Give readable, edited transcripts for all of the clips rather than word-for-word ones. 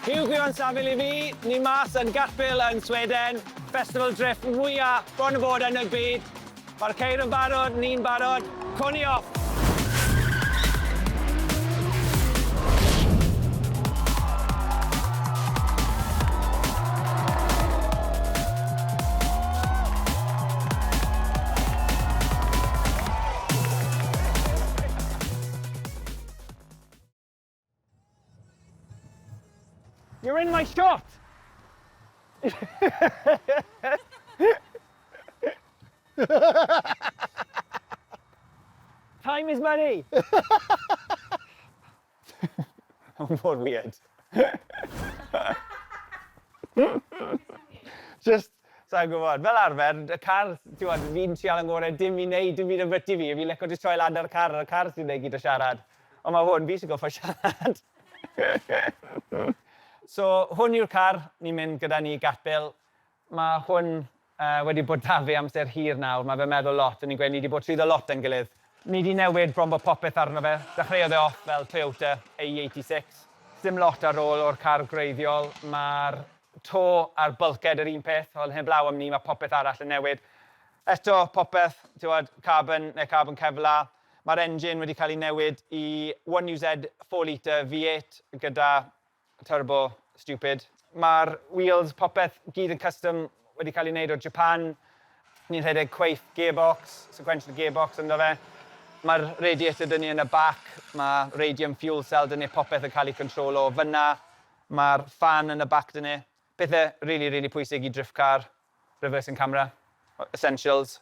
Huw Gwion Savill I fi, ni mas yn Gatebil yn Sweden, festival drift mwyaf bron y bod yn y byd. Mae'r ceir yn barod, ni'n barod, cwni off! You're in my shot! Time is money! I'm more weird. Just, sa'n gwybod, fel arfer, y car, fi'n trial yn gorau, dim i wneud, dim byd yn byty fi, fi'n licio just troi lan ar y car sy'n neud gyda siarad. Ond mae hwn, fi sy'n goffa siarad. So, hwn yw'r car, ni'n mynd gyda ni Gatebil. Mae hwn wedi bod da fi amser hir nawr, mae fe'n meddwl lot, a ni'n gweud ni wedi bod trwyddo lot yn gilydd. Ni wedi newid bron bod popeth arno fe, dechreuodd e off fel Toyota AE86. Dim lot ar ôl o'r car greiddiol, mae'r to a'r bulkhead yr un peth, ond hyn blaw am ni, mae popeth arall yn newid. Eto, popeth, carbon Kevlar. Mae'r engine wedi cael ei newid i 1UZ 4 litre V8 gyda turbo stupid. Mae'r wheels, popeth, gyd yn custom wedi cael ei wneud o Japan. Ni'n rhedeg quaiff gearbox, sequential gearbox ynddo fe. Mae'r radiator dyn ni yn y bac, mae radium fuel cell dyn ni, popeth yn cael ei control o fyna. Mae'r fan yn y bac dyn ni. Pethau really pwysig i drift car, reversing camera, essentials.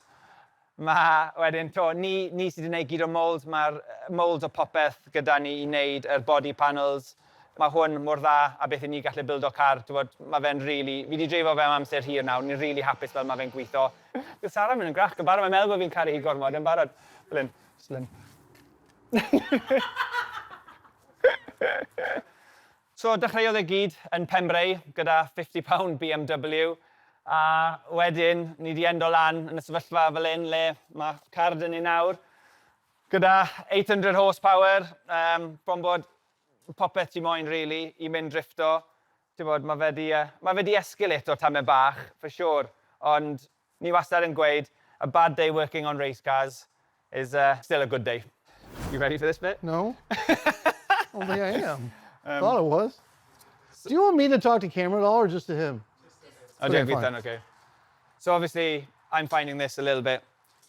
Mae wedyn, ni sydd wedi gwneud gyd o mould, mae'r mould o popeth gyda ni i wneud yr body panels. Mae hwn mor dda a beth i ni gallu build o car. Mae fe'n fi wedi dreifo fe am amser hir nawr, ni'n hapus fel mae fe'n gweithio. Bydd Sarah mynd yn grach, yn barod, mae'n meddwl bod fi'n caru hi gormod, yn barod. Fel hyn. So, dechreuodd e gyd yn Pembrey gyda £50 BMW. A wedyn, ni wedi endo lan yn y sefyllfa fel hyn, le mae car dyn ni nawr. Gyda 800 horsepower, bron bod popeth ti moyn, really, i mynd drifto. Mae fe di escalator tamau bach, for sure. Ond ni wastad yn gweud, a bad day working on race cars is still a good day. You ready for this bit? No. I don't think I am. Thought it was. Do you want me to talk to camera at all, or just to him? Oh, okay, fine. Okay. So obviously, I'm finding this a little bit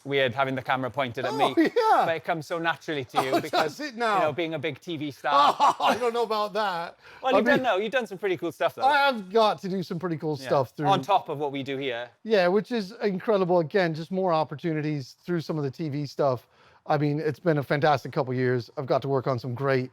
weird having the camera pointed at me. Yeah. But it comes so naturally to you because, it now? Being a big TV star. Oh, I don't know about that. Well, you've done some pretty cool stuff, though. I have got to do some pretty cool stuff through. On top of what we do here. Yeah, which is incredible. Again, just more opportunities through some of the TV stuff. I mean, it's been a fantastic couple of years. I've got to work on some great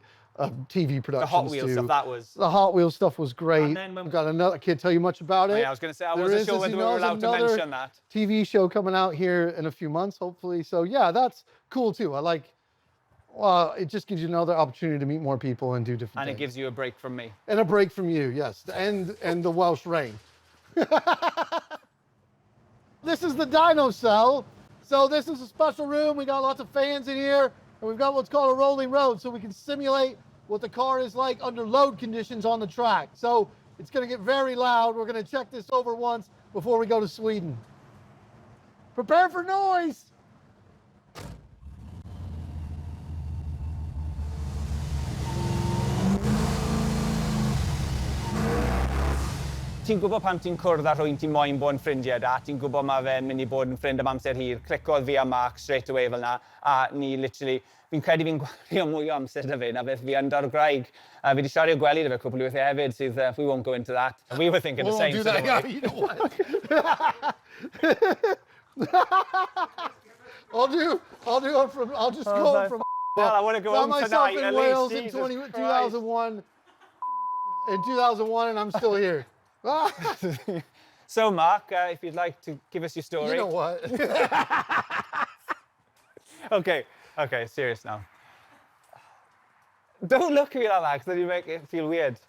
TV productions. The Hot Wheels stuff, that was. The Hot Wheels stuff was great. And then I've got another, I can't tell you much about it. Yeah, I was going to say, I wasn't sure whether we were allowed to mention that. TV show coming out here in a few months, hopefully. So yeah, that's cool too. I like, well, it just gives you another opportunity to meet more people and do different things. And it gives you a break from me. And a break from you, yes. And the Welsh rain. This is the dyno cell. So this is a special room. We got lots of fans in here. And we've got what's called a rolling road, so we can simulate what the car is like under load conditions on the track. So it's going to get very loud. We're going to check this over once before we go to Sweden. Prepare for noise! Ti'n gwybod pam ti'n cwrdd ar rhywun ti'n moyn bod yn ffrindiau da, ti'n gwybod mae fe'n mynd i bod yn ffrind am amser hir, clicodd fi a Mark straight away fel na, a ni literally, fi'n credu fi'n gwario mwy o amser da fe na beth fi yn dar graig. Fi wedi siario gwely da fe cwbl o weithiau hefyd sydd, we won't go into that. We were thinking the same. We'll do that, yeah, you know what? I'll just go from well, I want to go home tonight at Wales least. in 2001. In 2001, and I'm still here. So, Mark, if you'd like to give us your story. You know what? Okay, serious now. Don't look at me like that, because then you make it feel weird.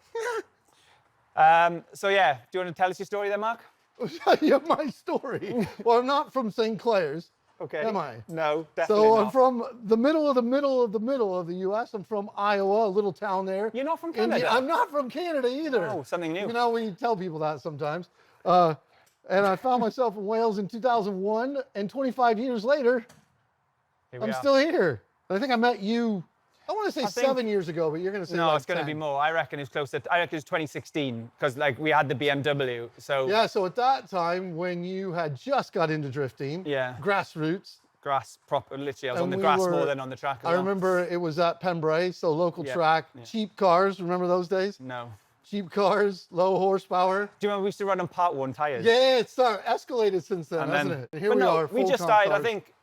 So, yeah, do you want to tell us your story then, Mark? I'll tell you my story. Well, I'm not from St. Clêr's. Okay. Am I? No, definitely So not. I'm from the middle of the middle of the middle of the U.S. I'm from Iowa, a little town there. You're not from Canada? I'm not from Canada either. Oh, something new. You know, we tell people that sometimes. And I found myself in Wales in 2001, and 25 years later, Here we I'm are. still here. I think I met you, I want to say I think- 7 years ago, but you're going to say No, like it's going to 10. be more. I reckon it's closer. I reckon it's 2016 because like we had the BMW. So Yeah, so at that time, when you had just got into drifting, Yeah. grassroots, grass proper. Literally, I was on And the we grass were- more than on the track. As I well. remember it was at Pembray, so local Yeah, track, yeah. cheap cars. Remember those days? No. Cheap cars, low horsepower. Do you remember we used to run on part 1 tires? Yeah, it's escalated since then, And hasn't then, it? And here but we no, are. we full just comp died. I cars. think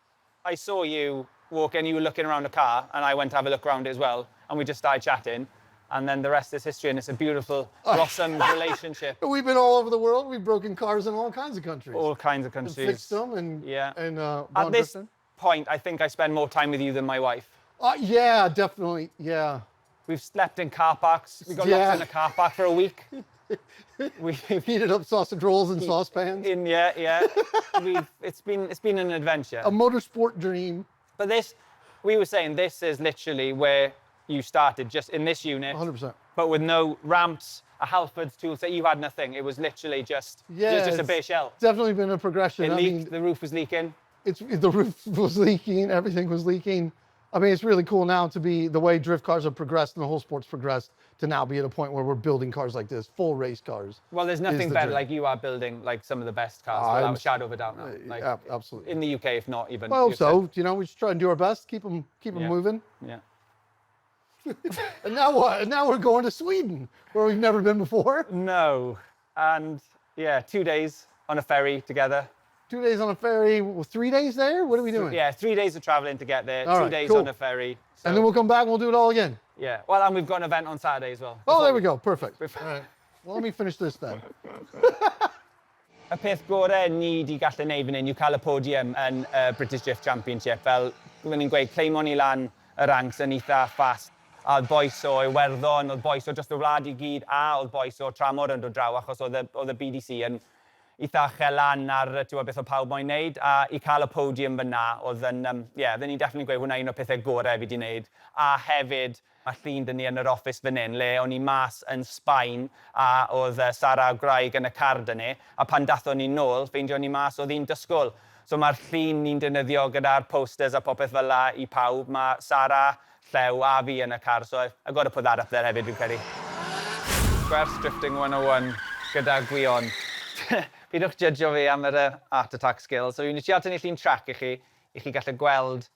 I saw you walk and you were looking around the car, and I went to have a look around it as well, and we just started chatting, and then the rest is history, and it's a beautiful blossomed relationship. We've been all over the world. We've broken cars in all kinds of countries. All kinds of and countries. fixed them and Yeah. and At gone this drifting. point, I think I spend more time with you than my wife. Yeah, definitely. Yeah. We've slept in car parks. We got Yeah. locked in a car park for a week. We've Heated up sausage rolls and saucepans. yeah. It's been an adventure. A motorsport dream. But this, we were saying, this is literally where you started, just in this unit, 100%. but with no ramps, a Halford's tool set. You had nothing. It was literally just a it's bare shell. Definitely been a progression. It I leaked. mean, The roof was leaking. the roof was leaking, everything was leaking. I mean, it's really cool now to be the way drift cars have progressed and the whole sport's progressed to now be at a point where we're building cars like this, full race cars. Well, there's is nothing the better. dream. Like you are building like some of the best cars I'm without a s- shadow of a doubt now. Like Absolutely. in the UK, if not even. I hope yourself. so. You know, we just try and do our best, keep them Yeah. moving. Yeah. And now what? And now we're going to Sweden, where we've never been before. No. And yeah, 2 days on a ferry together. 2 days on a ferry, 3 days there? What are we doing? Yeah, 3 days of traveling to get there. All 2 right, days cool. on a ferry. So, And then we'll come back and we'll do it all again. yeah. Well, and we've got an event on Saturday as well. Oh, there we go. Perfect. Before- All right. Well, let me finish this then. Y peth gorau ni di gallu neud fan hyn yw cael y podium yn British Drift Championship. Fel, fyddwn ni'n gweud, cleimon i lan y ranks yn eitha ffast. A oedd boes o Iwerddon, oedd boes o dros y wlad i gyd, a oedd boes o tramor yn dod draw, achos oedd y BDC yn eitha uchel lan ar beth o pawb moyn neud, a i cael y podium fyna, oedd yn, oedden ni'n definitely gweud hwnna un o pethau gorau fi di wneud. A hefyd, mae llun dyn ni yn yr office fan hyn, le o'n i mas yn Sbaen, a oedd Sara Gwraig yn y car dyn ni, a pan dathon ni nôl, ffeindio ni mas, oedd hi'n dysgol. So mae'r llun ni'n defnyddio gyda'r posters a popeth fel la i pawb. Mae Sara, Llew a fi yn y car, so I've got to put that up there hefyd, fi'n credu. Gwers Drifting 101 gyda Gwion. Pidwch judgio fi am yr art attack skills. So, ni'n trial tynnu llun track i chi gallu gweld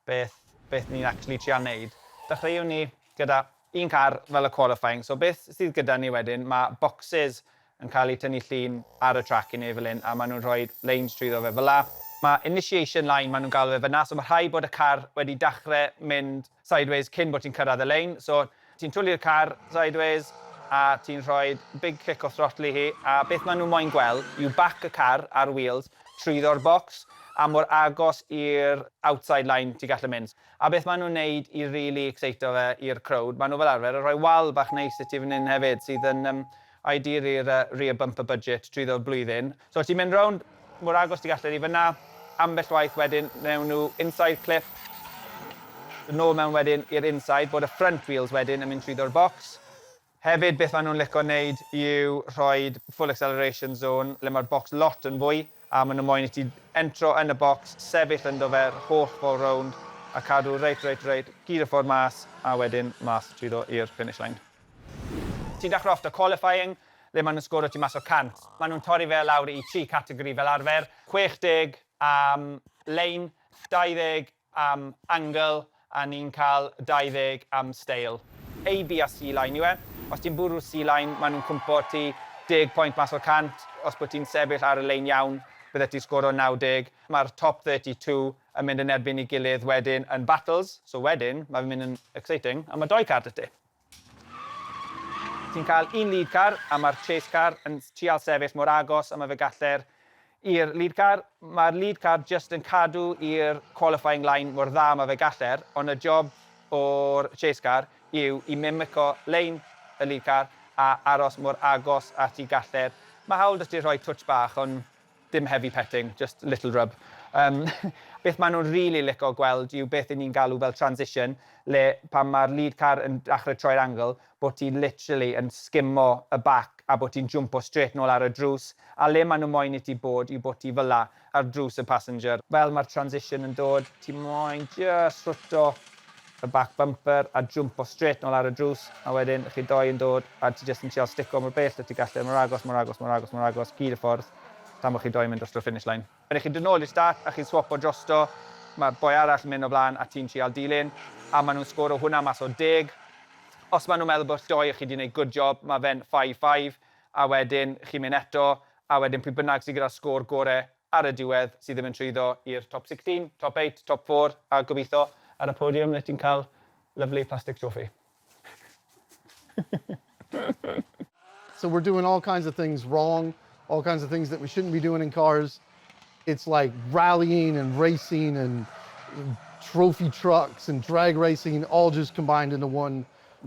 beth ni'n actually trial wneud. Dechreuwn ni gyda un car fel y qualifying. So, beth sydd gyda ni wedyn, mae boxes yn cael eu tynnu llun ar y track i ni fel hyn, a maen nhw'n rhoi lanes trwyddo fe fel la. Mae initiation line maen nhw'n gael fe fyna, so mae rhai bod y car wedi dechrau mynd sideways cyn bod ti'n cyrraedd y lane. So, ti'n twli'r car sideways, a ti'n rhoi big click o throttle i hi, a beth maen nhw'n moyn gweld yw back y car ar wheels trwyddo'r box, a mor agos i'r outside line ti'n gallu mynd. A beth maen nhw'n neud i really exciteo fe i'r crowd, maen nhw fel arfer, rhoi wal bach neis i ti fan hyn hefyd, sydd yn ideal i'r rear bumper budget trwyddo'r blwyddyn. So ti'n mynd rownd mor agos ti'n gallu i fyna, ambell waith wedyn, newn nhw inside clip, nôl mewn wedyn i'r inside, bod y front wheels wedyn yn mynd trwyddo'r box. Hefyd, beth maen nhw'n licio wneud yw rhoi full acceleration zone, le mae'r box lot yn fwy, a maen nhw'n moyn i ti entro yn y box, sefyll yn do fe'r holl ffordd rownd, a cadw reit, gyd y ffordd mas, a wedyn mas trwyddo i'r finish line. Ti'n dechrau off the qualifying, le maen nhw'n sgorio ti mas o 100. Maen nhw'n torri fe lawr i 3 categori fel arfer. 60 am lane, 20 am angle, a ni'n cael 20 am stale. A, B a C line yw e. Os ti'n bwrw'r C line, maen nhw'n cwmpo ti 10 pwynt mas o'r 100. Os bod ti'n sefyll ar y lane iawn, bydde ti'n sgoro 90. Mae'r top 32 yn mynd yn erbyn i gilydd wedyn yn battles. So wedyn, mae'n mynd yn exciting, a mae 2 car dy ti. Ti'n cael un lead car, a mae'r chase car yn trial sefyll mor agos, a mae fe galler i'r lead car. Mae'r lead car just yn cadw i'r qualifying line mor dda mae fe galler, ond y job o'r chase car yw i mimico lane y lead car a aros mor agos at I galler. Mae hawl dys ti rhoi touch bach, ond dim heavy petting, just little rub. Beth maen nhw'n rili licio gweld yw beth ni'n galw fel transition, le pan mae'r lead car yn dechrau troi'r angle, bod ti'n literally yn skimmo y bac a bod ti'n jwmpo straight nôl ar y drws. A le maen nhw moyn i ti bod yw bod ti fyla ar drws y passenger. Fel mae'r transition yn dod, ti moyn just rwto y back bumper a jwmpo straight nôl ar y drws. A wedyn, chi doi yn dod a ti just yn siarad stico mor bell, a ti gallu mor agos, gyd y ffordd. Tan bod chi doi yn mynd dros y finish line. Pan chi'n dod nôl i'r start a chi'n swapo drosto, mae'r boi arall yn mynd o blaen a ti'n trial dilyn, a maen nhw'n sgoro hwnna mas o 10. Os maen nhw'n meddwl bod doi chi wedi gwneud good job, mae fe'n 5-5, a wedyn chi'n mynd eto, a wedyn pwy bynnag sydd gyda'r sgôr gorau ar y diwedd sydd ddim yn trwyddo i'r top 16, top 8, top 4, a gobeithio ar y podiwm le ti'n cael lyflu plastic trophy. So we're doing all kinds of things wrong, all kinds of things that we shouldn't be doing in cars. It's like rallying and racing and trophy trucks and drag racing all just combined into one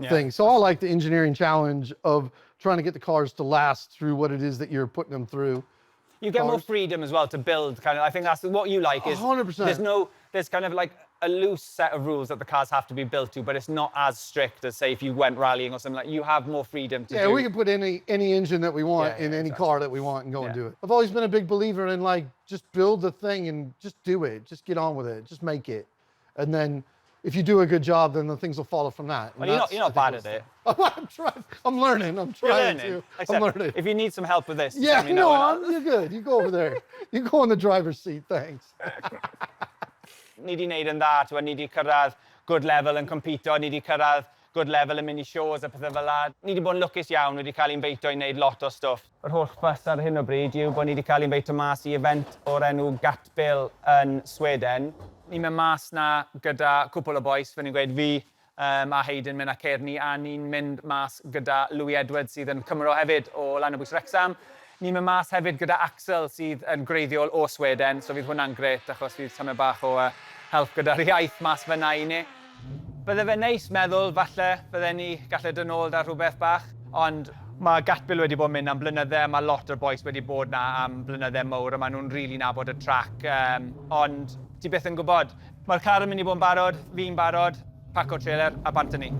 thing. So I like the engineering challenge of trying to get the cars to last through what it is that you're putting them through. You get more freedom as well to build, kind of. I think that's what you like is 100%. There's kind of like a loose set of rules that the cars have to be built to, but it's not as strict as, say, if you went rallying or something. Like, you have more freedom to do. Yeah, we can put any engine that we want in any car that we want and go and do it. I've always been a big believer in, like, just build the thing and just do it. Just get on with it. Just make it. And then if you do a good job, then the things will follow from that. Well, you're not bad at it. I'm trying. I'm learning. I'm trying to. I'm learning. If you need some help with this, yeah, you're good. You go over there. You go in the driver's seat. Thanks. Ni di wneud yn dda, ni di cyrraedd good level yn compito, ni di cyrraedd good level yn mynd i shows a pethau fel la. Ni di bod yn lwcus iawn, ni di cael ein beito i wneud lot o stwff. Yr holl bus ar hyn o bryd yw bod ni di cael ein beito mas i event o'r enw Gatebil yn Sweden. Ni'n mynd mas na gyda cwpl o bois, fe ni'n gweud fi a Haydn mynd â ceir ni, a ni'n mynd mas gyda Lŵi Edwards sydd yn Cymro hefyd o Llanabwys Wrexham. Ni'n mynd mas hefyd gyda Axel sydd yn greiddiol o Sweden, so fydd hwnna'n gret achos fydd tymed bach o help gyda'r iaith mas fyna i ni. Bydde fe neis meddwl, falle, bydde ni gallu dod nôl da rhywbeth bach, ond mae Gatebil wedi bod yn mynd am blynydde, mae lot o'r bois wedi bod na am blynydde mawr, a maen nhw'n rili nabod y trac, ond ti byth yn gwybod. Mae'r car yn mynd i bod yn barod, fi'n barod, paco trailer a bant ni.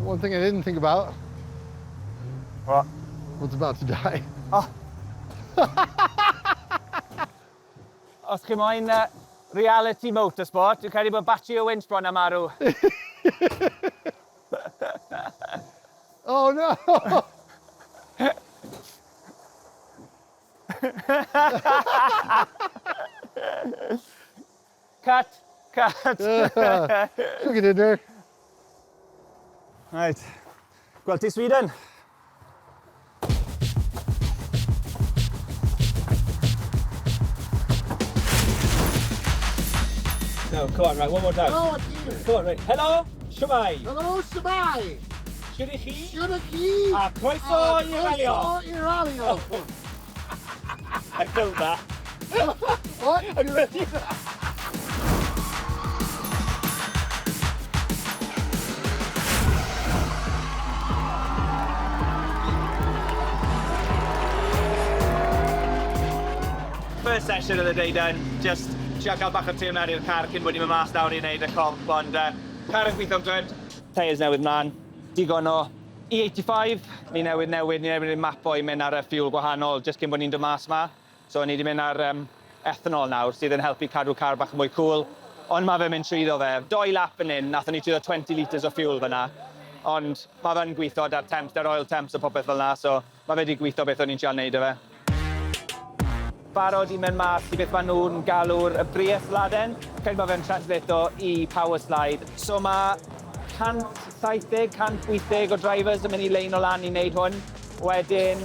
One thing I didn't think about. What? What's about to die. Oh. Os chi moyn reality motorsport, dwi'n credu bod batri o winch bron am arw. Oh no! Cut. Look at it there. Right. Gweld ti Sweden? No, come on, right, one more time. Oh, come on, right. Hello, shwmai. hello, shwmai. Shwd i chi? Shwd i chi? A croeso i'r ralio. Croeso i'r ralio. I filmed that. What? First session of the day done, just trio cael bach o teimlad i'r car cyn bod ni'n mynd mas nawr i wneud y comp, ond car yn gweithio'n good. Tyres newydd mlaen, digon o AE85. Ni newydd mapo i mynd ar y ffuel gwahanol jyst cyn bod ni'n dod mas ma. So ni wedi mynd ar ethanol nawr sydd yn helpu cadw car bach mwy cool. Ond mae fe'n mynd trwyddo fe. 2 lap yn un, nathon ni trwyddo 20 litres o ffuel fyna. Ond mae fe'n gweithio da'r temps, da'r oil temps o popeth fel na, so mae fe wedi gweithio beth o'n i'n trial wneud o fe. Barod i mynd mas i beth maen nhw'n galw'r brieth laden. Cael mae fe'n translato i Powerslide. So mae 170, 180 o drivers yn mynd i lein o lan i wneud hwn. Wedyn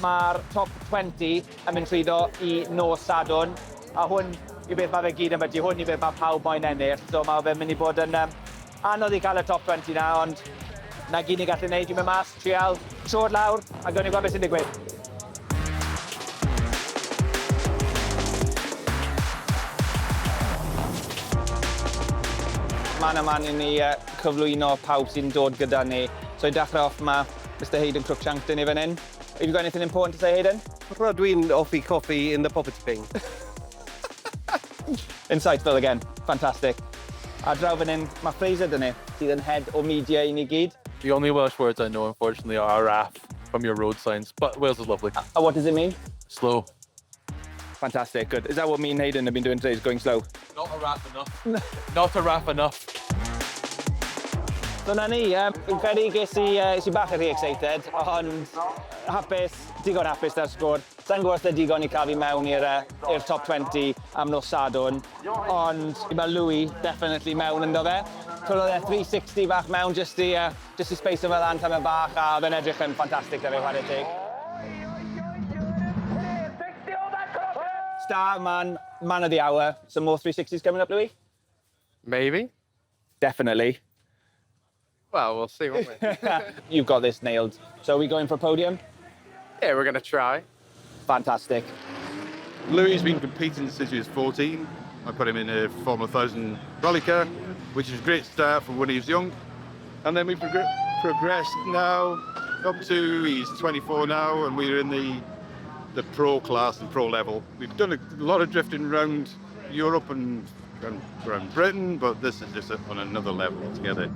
mae'r top 20 yn mynd trwyddo i nos Sadwn. A hwn i beth mae fe gyd yn byddu, hwn i beth mae pawb moyn ennill. So mae fe'n mynd i bod yn anodd i cael y top 20 na, ond na gyd ni gallu wneud i mynd mas, trial, trod lawr, a gawn ni gweld beth sy'n digwydd. Man a man i ni cyflwyno pawb sy'n dod gyda ni. So I dechrau off mae Mr Haydn Cruickshank dyn ni fan hyn. Have you got anything important to say, Haydn? Well, dwi'n offi coffi in the poverty bin. Insightful again, fantastic. A draw fan hyn, mae Fraser dyn ni, sydd yn head o media i ni gyd. The only Welsh words I know, unfortunately, are RAF from your road signs, but Wales is lovely. And what does it mean? Slow. Fantastic, good. Is that what me and Haydn have been doing today, is going slow? Not a RAF enough. Not a RAF enough. So na ni, fi'n credu ges i bach yn rhy excited, ond hapus, digon hapus da'r sgwr. Sa'n gwybod os digon i cael fi mewn i'r top 20 am nos Sadwrn, ond mae Lŵi definitely mewn ynddo fe. Twlodd e 360 bach mewn, just i space o fel lan tam y bach, a fe'n edrych yn ffantastig da fe chwarae teg. Star man of the hour. Some more 360s coming up, Lŵi? Maybe. Definitely. Well, we'll see, won't we? You've got this nailed. So are we going for a podium? Yeah, we're going to try. Fantastic. Louis been competing since he was 14. I put him in a Formula 1000 rally car, which is a great start for when he was young. And then we've progressed now up to, he's 24 now, and we're in the pro class and pro level. We've done a lot of drifting around Europe and around Britain, but this is just on another level altogether.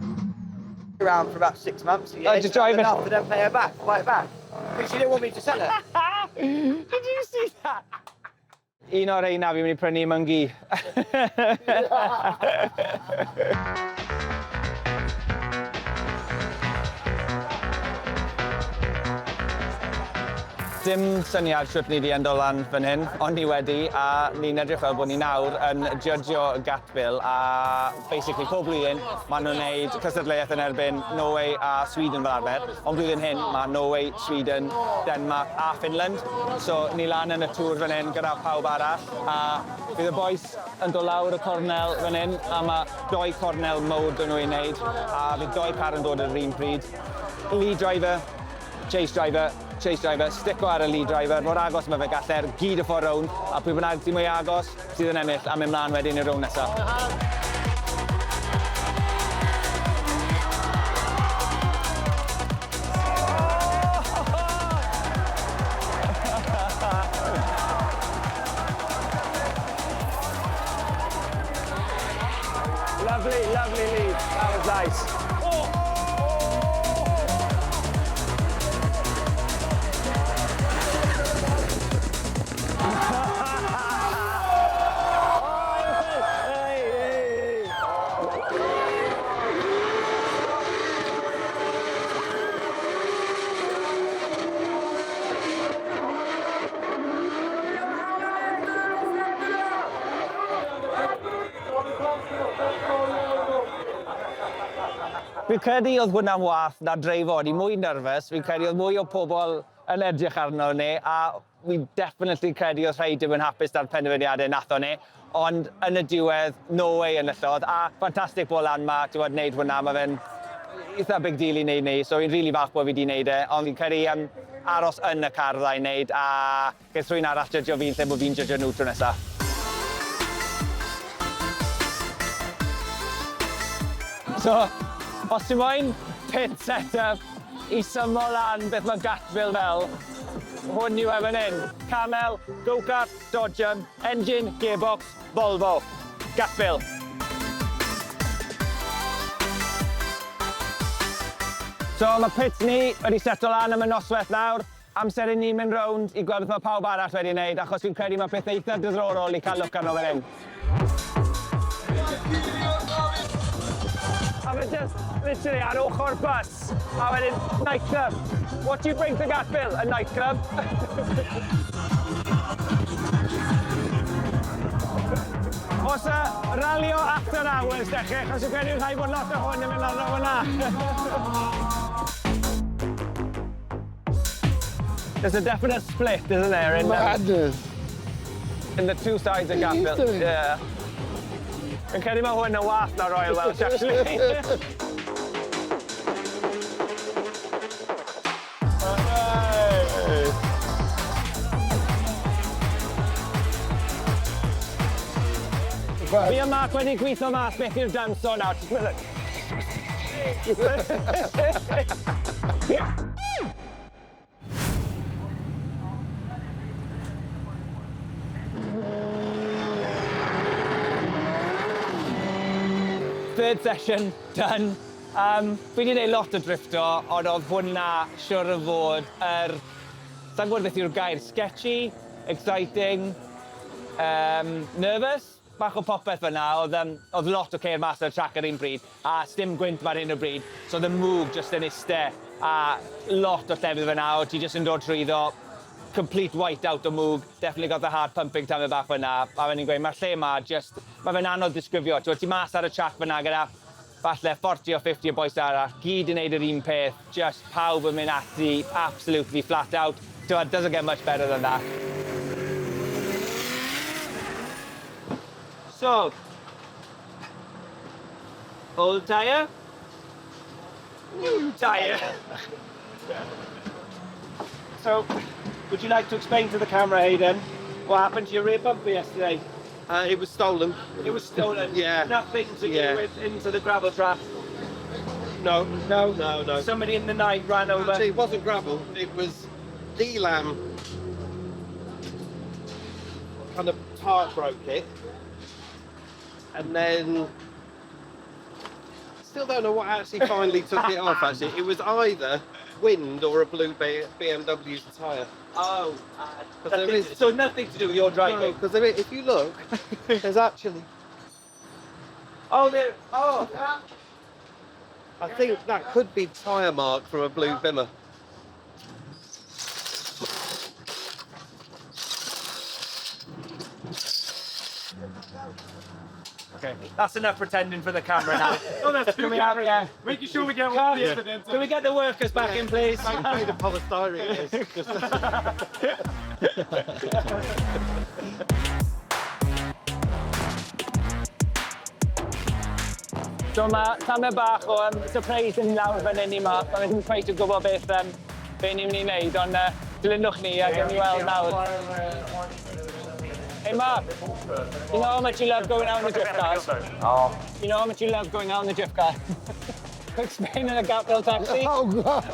Around for about 6 months. Oh, just driving. Enough to then pay her back, buy it back. Because she didn't want me to sell her. Did you see that? Un o'r reina fi'n mynd i prynu myngu. Dim syniad sut ni wedi endo lan fan hyn, ond ni wedi, a ni'n edrych fel bod ni nawr yn judgio Gatebil, a basically pob blwyddyn maen nhw'n gwneud cystadleuaeth yn erbyn Norway a Sweden fel arfer, ond blwyddyn hyn mae Norway, Sweden, Denmark a Finland. So ni lan yn y tŵr fan hyn gyda pawb arall, a bydd y bois yn dod lawr y cornel fan hyn, a mae 2 cornel mowr dyn nhw i wneud, a bydd 2 car yn dod ar yr un pryd. Lead driver, chase driver, stico ar y lead driver, mor agos mae fe galler, gyd y ffordd rownd, a pwy bynnag di mwy agos, sydd yn ennill, a mynd mlaen wedyn i'r rownd nesaf. Lovely lead, that was nice. Fi'n credu oedd hwnna'n wath na dreifo, o'n i mwy nerfus, fi'n credu oedd mwy o pobl yn edrych arno ni, a we definitely credu oedd rhaid i yn hapus da'r penderfyniadau natho ni, ond yn y diwedd, no way yn illodd, a ffantastig bod lan ma, ti'n bod, wneud hwnna, mae fe'n eitha big deal i wneud ni, so fi'n rili falch bod fi wedi wneud e, ond fi'n credu aros yn y car ddau wneud, a geith rhywun arall judgio fi'n lle bod fi'n judgio nhw tro nesaf. So, os ti'n moyn pit set-up i symol lan beth mae Gatebil fel, hwn yw efo hyn. Camel, go-kart, Dodgem, engine, gearbox, Volvo. Gatebil. So mae pit ni wedi seto lan am y noswaith nawr. Amser i ni mynd rownd i gweld beth mae pawb arall wedi wneud, achos fi'n credu mae peth eitha diddorol i cael look arno fan hyn. A fe just literally ar ochr bus, a wedyn nightclub. What do you bring to Gatebil? A nightclub? Os ralio after hours, dechrau, chos dwi'n credu rhaid bod lot o hwn yn mynd arno hwnna. There's a definite split, isn't there? In the two sides of Gatebil. Yeah. Fi'n credu mae hwn yn wath na Royal Welsh, actually. Fi a Mark wedi gweithio mas beth yw'r danso nawr. third session done. Fi wedi gwneud lot o drifto, ond oedd hwnna siwr o fod sa'n gwybod beth yw'r gair, sketchy, exciting, nervous, bach o popeth fyna. Oedd lot o ceir mas o'r track ar un bryd, a sdim gwynt mar un o bryd. So oedd y mwg just yn iste, a lot o llefydd fyna, o ti just yn dod trwyddo, complete white out o mwg, definitely got the heart pumping tam y bach fyna. A fe'n i'n gweud, mae'r lle yma just, mae fe'n anodd disgrifio. Ti mas ar y track fyna gyda falle 40 o 50 o boes arall, gyd yn neud yr un peth, just pawb yn mynd ati, absolutely flat out. It doesn't get much better than that. So, old tyre, new tyre. So, would you like to explain to the camera, Haydn, what happened to your rear bumper yesterday? It was stolen. It was stolen. Yeah. Nothing to do with into the gravel trap. No. Somebody in the night ran over. Actually, it wasn't gravel. It was D-Lam. Kind of tire broke it. And then... Still don't know what actually finally took it off, actually. It was either wind or a blue BMW's tyre. Oh, There so nothing to do with your driving? Because if you look, there's actually... Oh, there. Oh. I think that could be tyre mark from a blue Bimmer. Okay, that's enough pretending for the camera now. Oh, that's Can we have it? Yeah. Making sure we get all the evidence. Can we get the workers back in, please? Made of polystyrene. So mae tamau bach o surprise yn lawr fan hyn i ma. Mae'n ddim cweit yn gwybod beth ni'n mynd i wneud, ond dilynwch ni a gen i weld nawr. Hey Mark, you know how much you love going out in the drift cars? Oh. You know how much you love going out in the drift car? Quick Spain in a Gatebil Taxi? Oh, God.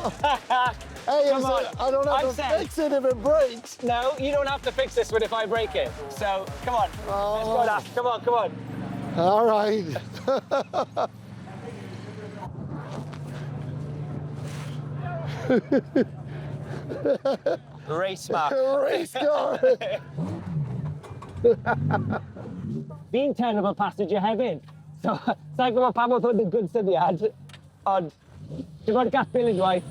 Hey, Come on. I don't have I'm to saying- fix it if it breaks. No, you don't have to fix this one if I break it. So, come on. Let's go that. Come on, come on. All right. Race Mark. Race car. Fi'n terrible passenger hefyd. So, sa'n gwybod pa modd hwn yn good syniad, ond ti'n bod Gatebil unwaith.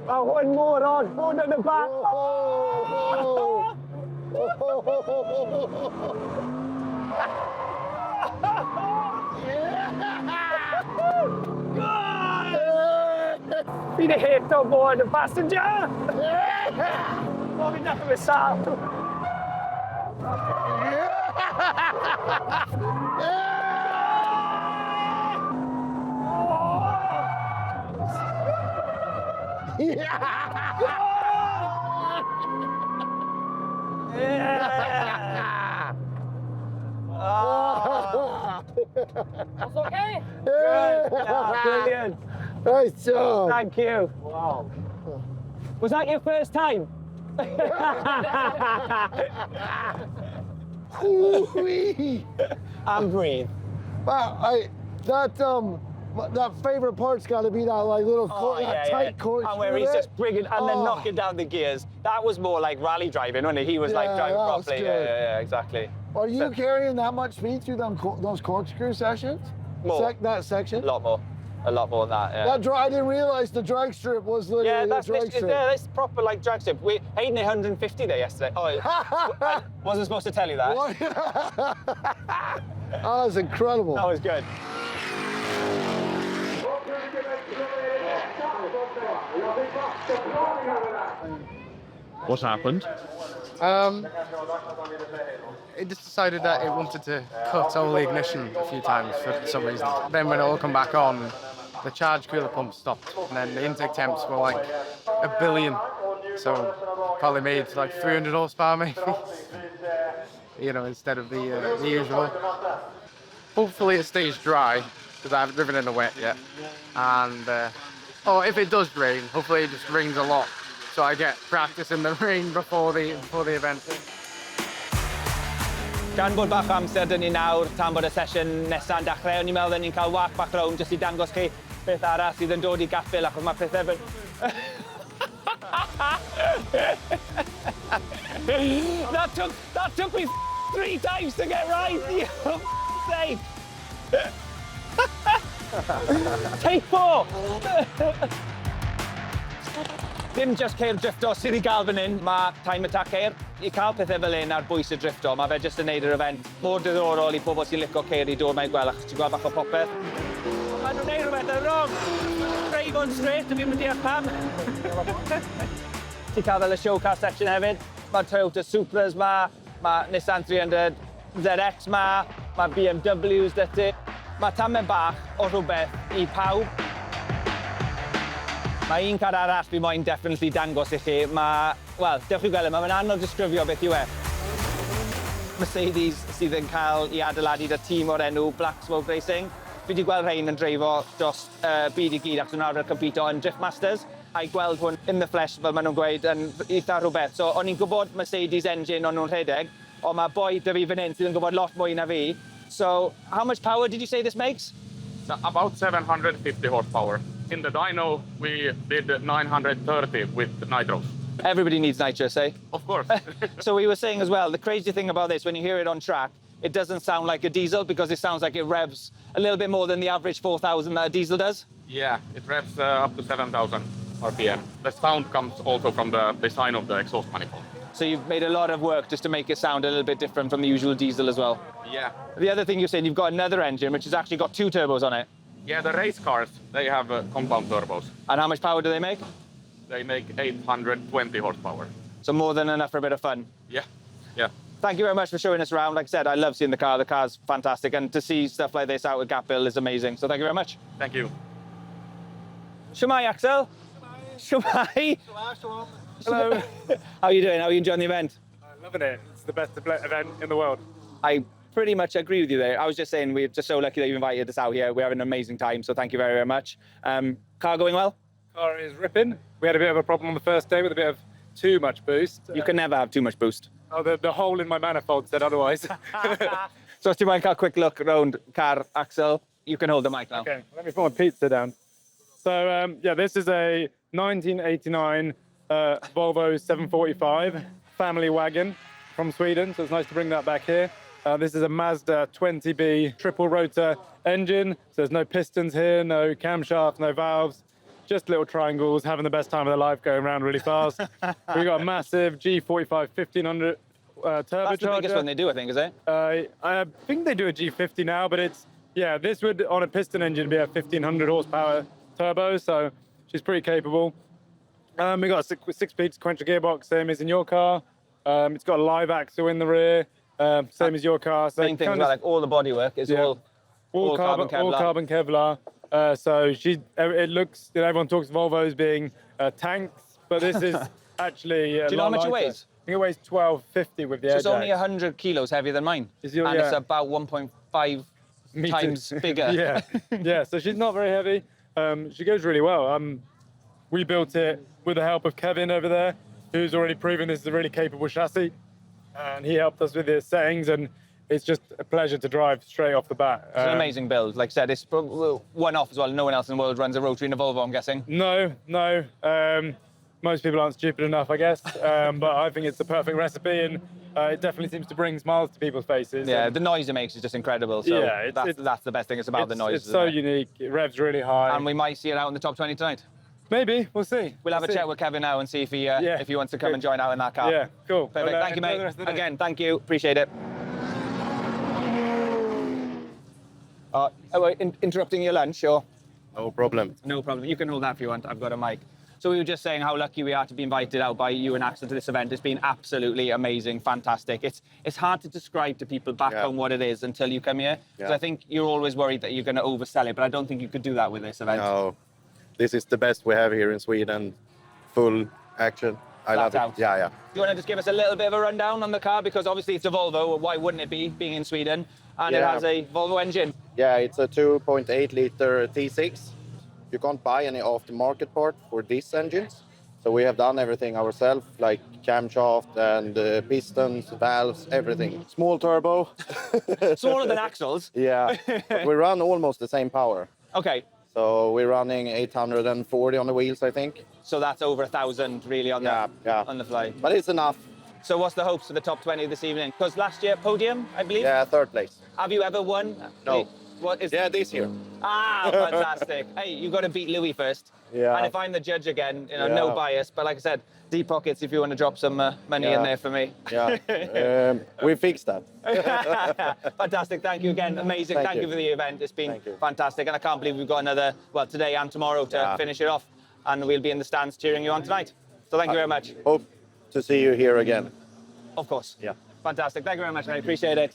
Mae hwn mor od, hwn yn y bac. Fi'n hit o bod yn passenger! O, fi'n dechrau fy sal. That's okay? Good. Yeah, brilliant. Nice job. Thank you. Wow. Was that your first time? Ooh-wee. And breathe. Wow, that favorite part's got to be that like little tight corkscrew. And where he's there. just bringing and then knocking down the gears. That was more like rally driving, wasn't it? He was like driving that was properly. good. Yeah, exactly. Are you carrying that much speed through those corkscrew sessions? More. That section? A lot more than that. Yeah. I didn't realize the drag strip was literally the drag strip. Yeah, that's proper like drag strip. We Haydn 150 there yesterday. Oh, I wasn't supposed to tell you that. Oh, that's incredible. That was good. What happened? It just decided that it wanted to cut all the ignition a few times for some reason. Then when it all come back on, the charge cooler pump stopped, and then the intake temps were like 1 billion. So probably made like 300 horsepower maybe, you know, instead of the usual. Hopefully it stays dry, because I haven't driven in the wet yet. And if it does rain, hopefully it just rains a lot, so I get practice in the rain before the event. Gan bod bach o amser dyn ni nawr, tan bod y sesiwn nesaf yn dechrau, o'n i'n meddwl dyn ni'n cael walk bach rownd jyst i dangos chi beth arall sydd yn dod i Gatebil, achos mae pethau fy... that took me 3 times to get right, you sake! Take 4! Dim just ceir drifto sydd i gael fan hyn, mae time attack ceir. I cael pethau fel hyn ar bwys y drifto, mae fe jyst yn neud yr event mor diddorol i pobl sy'n licio ceir i dod Mae Gwion, achos ti'n gweld bach o popeth. Mae nhw'n neud rhywbeth yn wrong. Drive on straight, fi'n mynd deall pam. Ti'n cael fel y show car section hefyd. Mae Toyota Supras ma, mae Nissan 300 ZX ma, mae BMWs dy ti. Mae tamen bach o rhywbeth i pawb. Mae un car arall fi moyn definitely dangos i chi. Wel, dewch i gweld, mae'n anodd disgrifio beth yw e. Mercedes sydd yn cael ei adeiladu â tîm o'r enw Black Smoke Racing. Fi wedi gweld rhain yn dreifo dros byd i gyd ac yn arfer compito yn Drift Masters. A'i gweld hwn in the flesh, fel maen nhw'n gweud, yn eitha rhywbeth. So, o'n i'n gwybod Mercedes engine o'n nhw'n rhedeg, ond mae boi dy fi fan hyn sydd yn gwybod lot mwy na fi. So, how much power did you say this makes? About 750 horsepower. In the dyno, we did 930 with nitros. Everybody needs nitrous, eh? Of course. So we were saying as well, the crazy thing about this, when you hear it on track, it doesn't sound like a diesel because it sounds like it revs a little bit more than the average 4,000 that a diesel does. Yeah, it revs up to 7,000 RPM. The sound comes also from the design of the exhaust manifold. So you've made a lot of work just to make it sound a little bit different from the usual diesel as well. Yeah. The other thing you're saying, you've got another engine which has actually got 2 turbos on it. Yeah, the race cars, they have compound turbos. And how much power do they make? They make 820 horsepower. So more than enough for a bit of fun. Yeah, yeah. Thank you very much for showing us around. Like I said, I love seeing the car. The car's fantastic. And to see stuff like this out at Gatebil is amazing. So thank you very much. Thank you. Shwmai, Axel. Shwmai. Hello. How are you doing? How are you enjoying the event? I'm loving it. It's the best event in the world. I pretty much agree with you there. I was just saying we're just so lucky that you invited us out here. We're having an amazing time, so thank you very, very much. Car going well? Car is ripping. We had a bit of a problem on the first day with a bit of too much boost. You can never have too much boost. Oh, the hole in my manifold said otherwise. So if you want to have a quick look around car, Axel, you can hold the mic now. Okay, let me put my pizza down. So, yeah, this is a 1989 Volvo 745 family wagon from Sweden, so it's nice to bring that back here. This is a Mazda 20B triple rotor engine, so there's no pistons here, no camshafts, no valves, just little triangles, having the best time of their life, going around really fast. We've got a massive G45 1500 turbocharger. That's the biggest one they do, I think, is it? I think they do a G50 now, but it's, yeah, this would, on a piston engine, be a 1500 horsepower turbo, so she's pretty capable. We got a 6-speed sequential gearbox, same as in your car. It's got a live axle in the rear, same as your car. So main thing is like all the bodywork is all carbon Kevlar. All carbon Kevlar. So it looks, everyone talks Volvo as being tanks, but this is actually Do you know how much it weighs? I think it weighs 1250 with the air It's only 100 kilos heavier than mine. It's about 1.5 times bigger. Yeah, yeah. So she's not very heavy. She goes really well. We built it with the help of Kevin over there, who's already proven this is a really capable chassis. And he helped us with the settings, and it's just a pleasure to drive straight off the bat. It's an amazing build. Like I said, it's one-off as well. No one else in the world runs a rotary in a Volvo, I'm guessing. No. Most people aren't stupid enough, I guess. But I think it's the perfect recipe, and it definitely seems to bring smiles to people's faces. Yeah, the noise it makes is just incredible. So yeah, that's the best thing. It's about the noise. It's so unique. It revs really high. And we might see it out in the top 20 tonight. Maybe, we'll see. We'll have a chat with Kevin now and see if he wants to come and join out in that car. Yeah, cool. Perfect. Thank you, mate. Again, thank you. Appreciate it. Interrupting your lunch, or? No problem. No problem. You can hold that if you want. I've got a mic. So we were just saying how lucky we are to be invited out by you and Axel to this event. It's been absolutely amazing, fantastic. It's hard to describe to people back home what it is until you come here. Because I think you're always worried that you're going to oversell it, but I don't think you could do that with this event. No, this is the best we have here in Sweden. Full action. I love it. Yeah. Do you want to just give us a little bit of a rundown on the car? Because obviously it's a Volvo. Why wouldn't it be, being in Sweden? And it has a Volvo engine. Yeah, it's a 2.8 liter T6. You can't buy any aftermarket part for these engines. So we have done everything ourselves, like camshaft and pistons, valves, everything. Small turbo. Smaller than Axel's. Yeah, but we run almost the same power. Okay. So we're running 840 on the wheels, I think. So that's over 1,000 really on the fly. But it's enough. So what's the hopes for the top 20 this evening? Because last year, podium, I believe? Yeah, 3rd place. Have you ever won? No. What is? Yeah, this year. Ah, fantastic. Hey, you've got to beat Lŵi first. Yeah. And if I'm the judge again, no bias, but like I said, deep pockets if you want to drop some money in there for me. Yeah, we fixed that. Fantastic, thank you again, amazing. Thank you for the event, it's been fantastic. And I can't believe we've got another, well, today and tomorrow to finish it off. And we'll be in the stands cheering you on tonight. So thank you very much. Hope to see you here again. Of course. Yeah. Fantastic, thank you very much, mate. Appreciate it.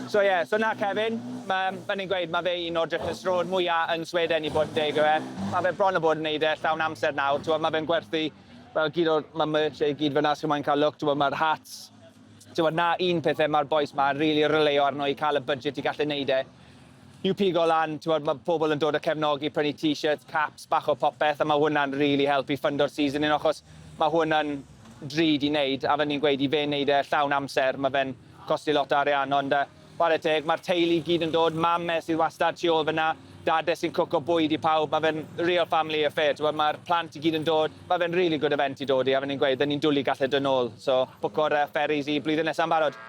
So so na Kevin, fel ni'n gweud, mae fe un o'r drychysrod mwyaf yn Sweden I bod deg o e. Mae fe bron o bod yn neud e, llawn amser nawr. Mae fe'n gwerthu, fel gyd o'r merch e, gyd fyna sy'n moyn cael look, mae'r hats. Na un pethau mae'r boes ma'n really releo arno I cael y budget I gallu neud e. I'w pigo lan, mae pobl yn dod â cefnogi, prynu t-shirts, caps, bach o popeth, a mae hwnna'n really helpu ffundo'r season yn achos mae hwnna'n drud I neud, a fe ni'n gweud I fe neud e llawn amser, mae fe'n costi lot o arian, ond chwarae teg, mae'r teulu gyd yn dod, mame sydd wastad tu ôl fyna, dade sy'n cwco bwyd I pawb, mae fe'n real family affair, mae'r plant I gyd yn dod, mae fe'n really good event I dod I, a fe ni'n gweud, dyn ni'n dwlu gallu dod nôl, so bwco'r ferries I blwyddyn nesaf yn barod.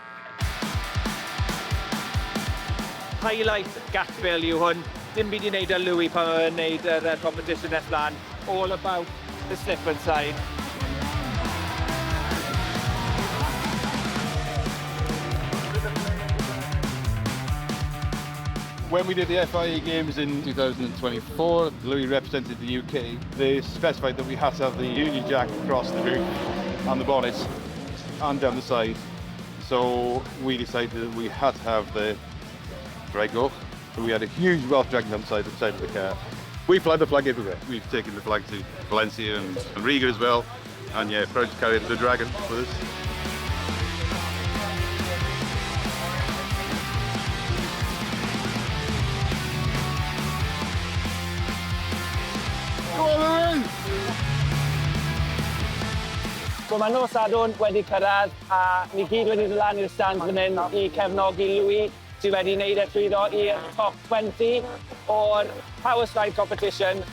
Highlight Gatebil yw hwn, dim byd I wneud â Lŵi pan mae'n wneud yr competition nes lan, all about the slip and slide. When we did the FIA Games in 2024, Lŵi represented the UK. They specified that we had to have the Union Jack across the roof and the bonnet and down the side. So we decided that we had to have the Rhaglen. So we had a huge Welsh dragon down the side of the car. We fly the flag everywhere. We've taken the flag to Valencia and Riga as well. And yeah, proud to carry the dragon with us. So mae nos Sadwrn wedi cyrraedd a ni gyd wedi dod lan i'r stand fan hyn I cefnogi Lŵi sydd wedi wneud e trwyddo i'r top 20 o'r Powerslide Competition.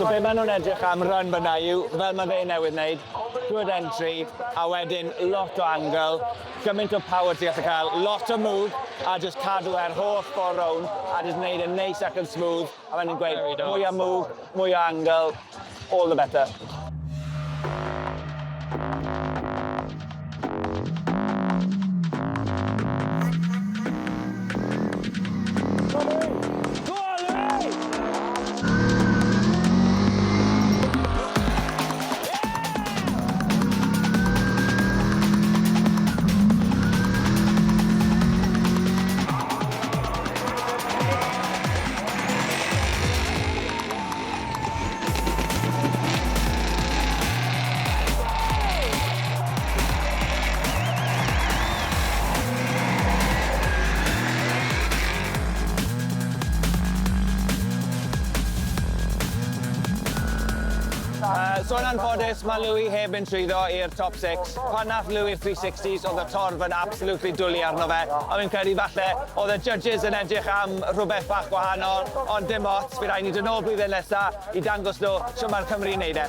So be maen nhw'n edrych am run fyna yw, fel mae fe newydd wneud, good entry, a wedyn lot o angle, gymaint o power ti gallu cael, lot o move, a just cadw e'r holl ffordd rown, a just wneud yn neis ac yn smooth, a maen nhw'n gweud, mwy o move, mwy o angle, all the better. So yn anffodus, mae Lŵi heb yn trwyddo i'r top 6. Pan nath Lŵi'r 360s, oedd y torf yn absolutely dwlu arno fe. A fi'n credu falle, oedd y judges yn edrych am rhywbeth bach gwahanol, ond dim ots, fi rai ni dyn nhw blwyddyn nesaf I dangos nhw sut mae'r Cymru'n neud e.